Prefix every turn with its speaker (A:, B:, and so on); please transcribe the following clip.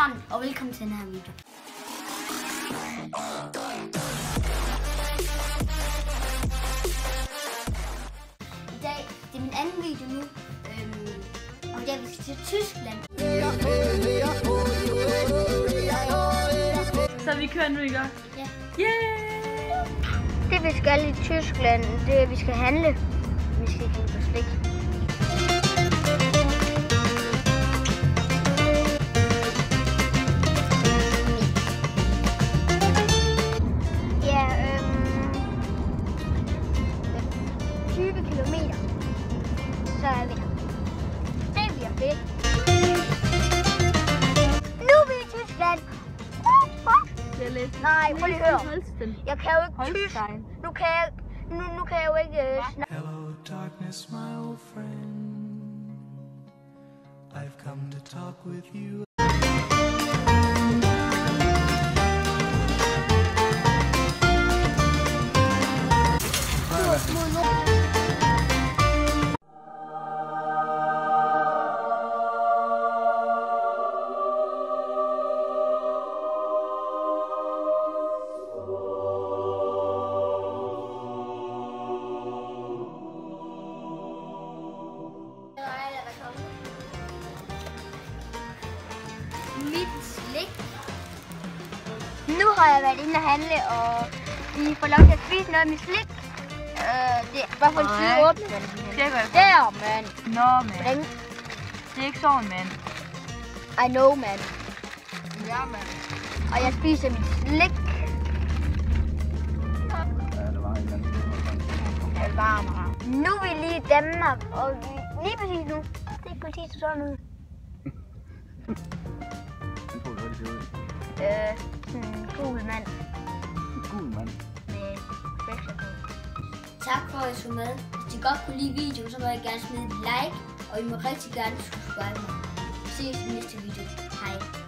A: sammen, og velkommen til den her video. I dag, det er min anden video nu, og i dag vi skal til Tyskland.
B: Så vi kører nu, ikke?
A: Ja.
B: Yeah!
A: Det vi skal i Tyskland, det er, at vi skal handle. Vi skal ikke på slik. Ja, 20 kilometer, så er vi der. Det bliver fedt. Nu er vi i Tyskland.
B: Det er lidt.
A: Nej, prøv lige at høre.
B: Holsten.
A: Jeg kan jo ikke tysk. Nu kan jeg jo ikke snakke.
C: Hello, darkness, my old friend. I've come to talk with you.
A: Mit slik. Nu har jeg været inde og handle, og vi får lov til at spise noget af mit slik. Det er bare for en side åbne. Der, mand.
B: Nå, man. Det er ikke sådan, man.
A: I know, man.
B: Ja, man.
A: Og jeg spiser mit slik. Det er varmere. Nu er vi lige i Danmark, og lige præcis nu, det er præcis sådan ud. Sådan en gul mand.
C: Gul mand.
A: Med fleksler på. Tak for at I så med. Hvis I godt kunne lide videoen, så må I gerne smide et like, og I må rigtig gerne subscribe mig. Vi ses i næste video. Hej.